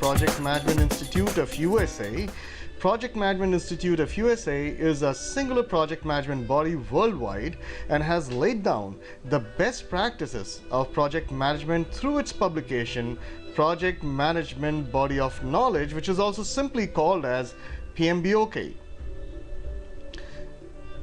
Project Management Institute of USA. Project Management Institute of USA is a singular project management body worldwide and has laid down the best practices of project management through its publication, Project Management Body of Knowledge, which is also simply called as PMBOK.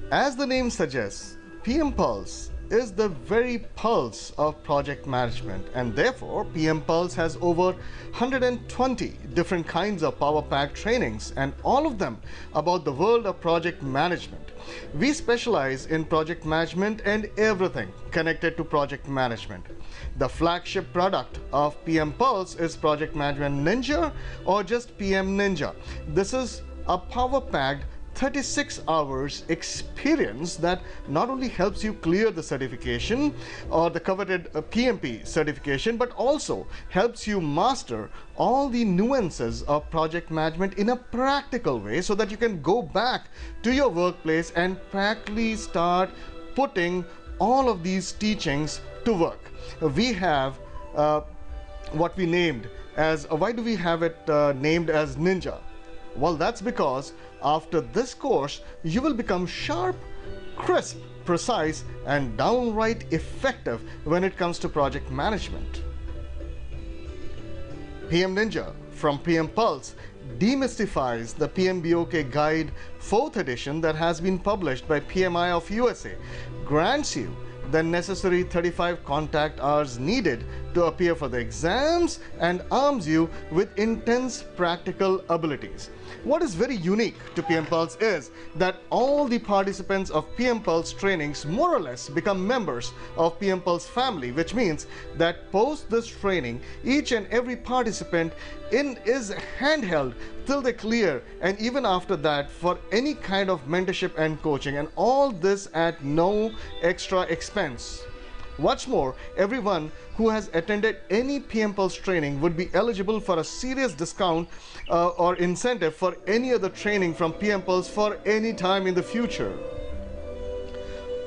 As the name suggests, PM Pulse is the very pulse of project management, and therefore PM Pulse has over 120 different kinds of power-packed trainings, and all of them about the world of project management. We specialize in project management and everything connected to project management. The flagship product of PM Pulse is Project Management Ninja, or just PM Ninja. This is a power-packed 36 hours experience that not only helps you clear the certification or the coveted PMP certification, but also helps you master all the nuances of project management in a practical way, so that you can go back to your workplace and practically start putting all of these teachings to work. We have what we named as, why do we have it named as Ninja? Well, that's because after this course, you will become sharp, crisp, precise, and downright effective when it comes to project management. PM Ninja from PM Pulse demystifies the PMBOK Guide 4th edition that has been published by PMI of USA, grants you the necessary 35 contact hours needed to appear for the exams, and arms you with intense practical abilities. What is very unique to PM Pulse is that all the participants of PM Pulse trainings more or less become members of PM Pulse family, which means that post this training, each and every participant is handheld till they clear, and even after that for any kind of mentorship and coaching, and all this at no extra expense. What's more, everyone who has attended any PM Pulse training would be eligible for a serious discount or incentive for any other training from PM Pulse for any time in the future.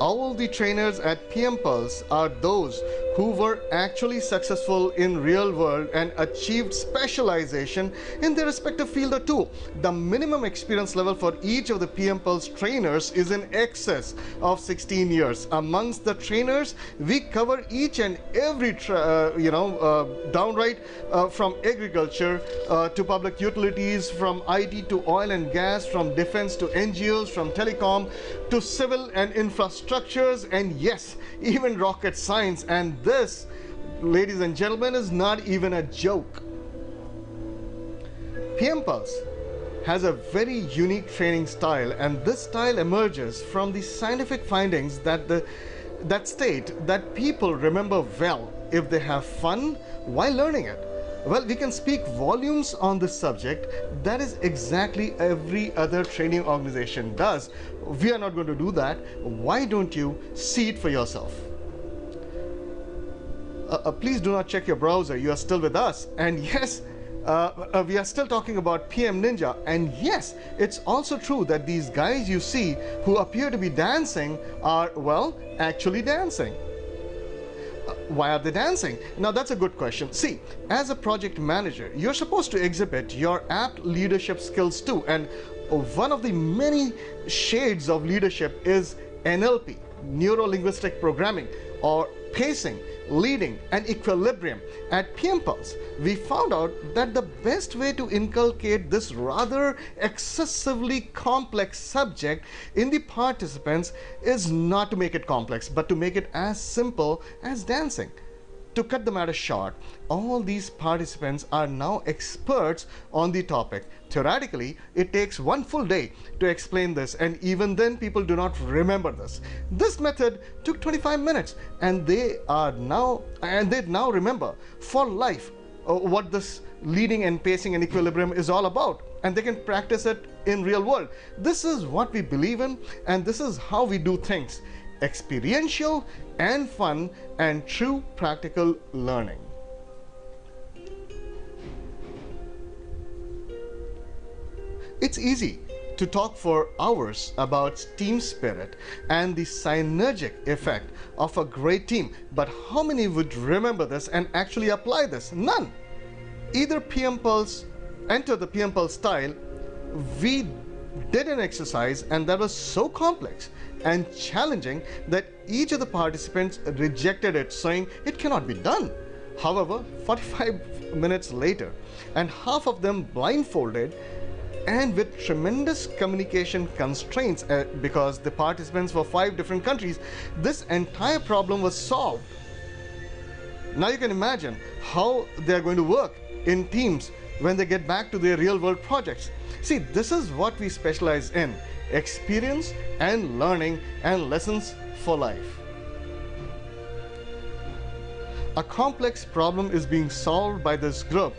All the trainers at PM Pulse are those who were actually successful in real world and achieved specialization in their respective field or two. The minimum experience level for each of the PM Pulse trainers is in excess of 16 years. Amongst the trainers, we cover each and every downright from agriculture to public utilities, from IT to oil and gas, from defense to NGOs, from telecom to civil and infrastructures, and yes, even rocket science. And this, ladies and gentlemen, is not even a joke. PM Pulse has a very unique training style, and this style emerges from the scientific findings that state that people remember well if they have fun while learning it. Well, we can speak volumes on this subject. That is exactly every other training organization does. We are not going to do that. Why don't you see it for yourself? Please do not check your browser. You are still with us. And yes, we are still talking about PM Ninja. And yes, it's also true that these guys you see who appear to be dancing are, well, actually dancing. Why are they dancing? Now that's a good question. See, as a project manager, you're supposed to exhibit your apt leadership skills too. And one of the many shades of leadership is NLP, neuro-linguistic programming, or pacing, leading, and equilibrium. At PM Pulse, we found out that the best way to inculcate this rather excessively complex subject in the participants is not to make it complex, but to make it as simple as dancing. To cut the matter short, all these participants are now experts on the topic. Theoretically, it takes one full day to explain this, and even then people do not remember this. This method took 25 minutes, and they now remember for life what this leading and pacing and equilibrium is all about, and they can practice it in real world. This is what we believe in, and this is how we do things: experiential and fun and true practical learning. It's easy to talk for hours about team spirit and the synergic effect of a great team, but how many would remember this and actually apply this? None. either PM Pulse, enter the PM Pulse style. We did an exercise and that was so complex and challenging that each of the participants rejected it, saying it cannot be done. However, 45 minutes later, and half of them blindfolded and with tremendous communication constraints because the participants were 5 different countries, this entire problem was solved. Now you can imagine how they're going to work in teams when they get back to their real world projects. See, this is what we specialize in: experience and learning and lessons for life. A complex problem is being solved by this group,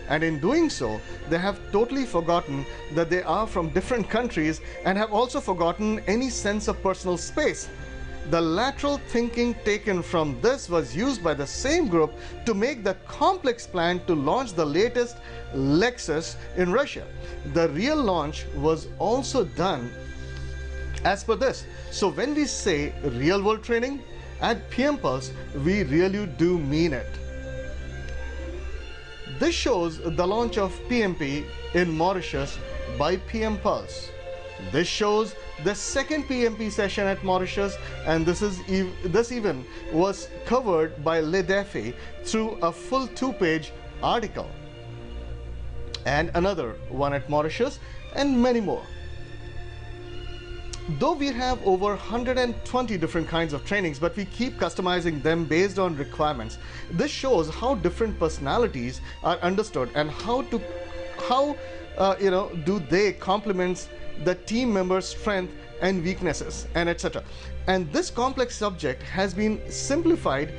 and in doing so, they have totally forgotten that they are from different countries and have also forgotten any sense of personal space. The lateral thinking taken from this was used by the same group to make the complex plan to launch the latest Lexus in Russia. The real launch was also done as per this. So when we say real world training at PM Pulse, we really do mean it. This shows the launch of PMP in Mauritius by PM Pulse. This shows the second PMP session at Mauritius, and this even was covered by Le Défi through a full 2-page article. And another one at Mauritius, and many more. Though we have over 120 different kinds of trainings, but we keep customizing them based on requirements. This shows how different personalities are understood and how do they complement the team members' strength and weaknesses, and etc. And this complex subject has been simplified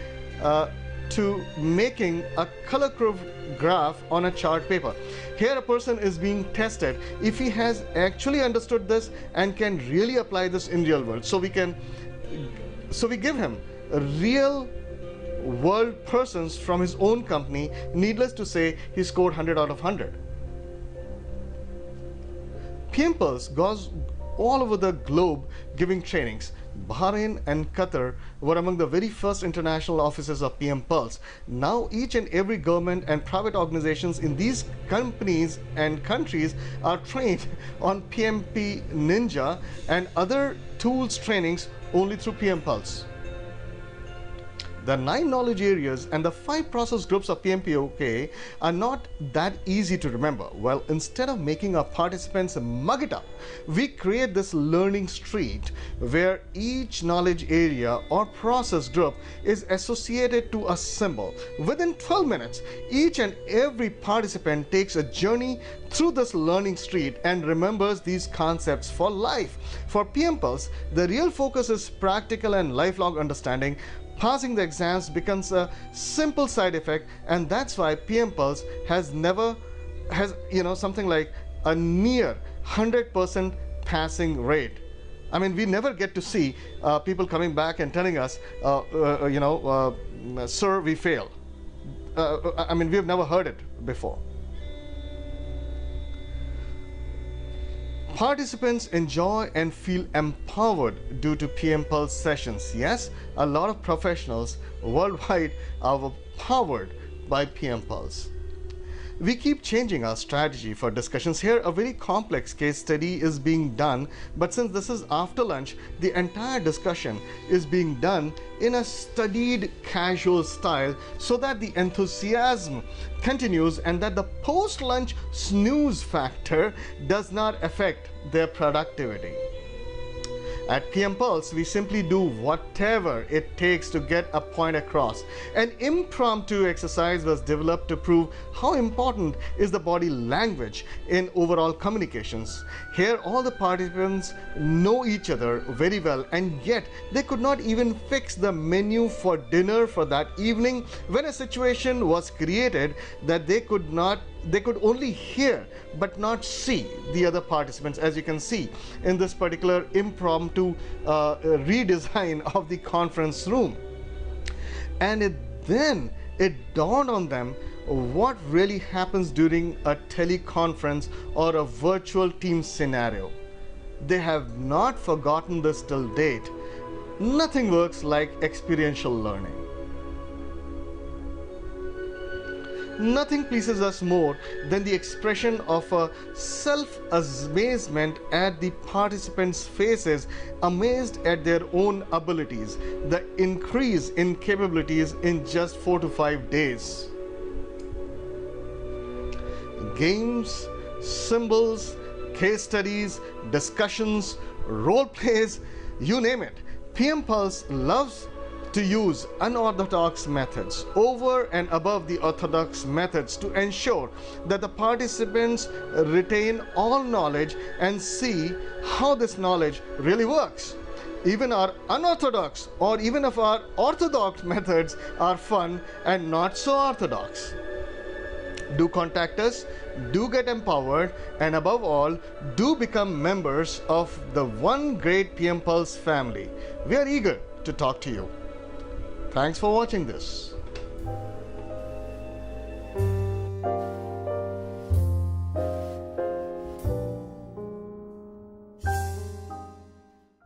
to making a color curve graph on a chart paper. Here a person is being tested if he has actually understood this and can really apply this in real world. So we give him real world persons from his own company. Needless to say, he scored 100 out of 100. PM Pulse goes all over the globe giving trainings. Bahrain and Qatar were among the very first international offices of PM Pulse. Now each and every government and private organizations in these companies and countries are trained on PMP Ninja and other tools trainings only through PM Pulse. The 9 knowledge areas and the 5 process groups of PMPOK are not that easy to remember. Well, instead of making our participants mug it up, we create this learning street where each knowledge area or process group is associated to a symbol. Within 12 minutes, each and every participant takes a journey through this learning street and remembers these concepts for life. For PM Pulse, the real focus is practical and lifelong understanding. Passing the exams becomes a simple side effect, and that's why PM Pulse has something like a near 100% passing rate. I mean, we never get to see people coming back and telling us, sir, we failed. I mean, we've never heard it before. Participants enjoy and feel empowered due to PM Pulse sessions. Yes, a lot of professionals worldwide are powered by PM Pulse. We keep changing our strategy for discussions. Here a very complex case study is being done, but since this is after lunch, the entire discussion is being done in a studied casual style so that the enthusiasm continues and that the post-lunch snooze factor does not affect their productivity. At PM Pulse, we simply do whatever it takes to get a point across. An impromptu exercise was developed to prove how important is the body language in overall communications. Here, all the participants know each other very well, and yet they could not even fix the menu for dinner for that evening when a situation was created that they could only hear but not see the other participants, as you can see in this particular impromptu redesign of the conference room. And then it dawned on them what really happens during a teleconference or a virtual team scenario. They have not forgotten this till date. Nothing works like experiential learning. Nothing pleases us more than the expression of a self-amazement at the participants' faces, amazed at their own abilities, the increase in capabilities in just 4 to 5 days. Games, symbols, case studies, discussions, role plays, you name it. PM Pulse loves to use unorthodox methods over and above the orthodox methods to ensure that the participants retain all knowledge and see how this knowledge really works. Even our unorthodox or even if our orthodox methods are fun and not so orthodox. Do contact us, do get empowered, and above all, do become members of the one great PM Pulse family. We are eager to talk to you. Thanks for watching this.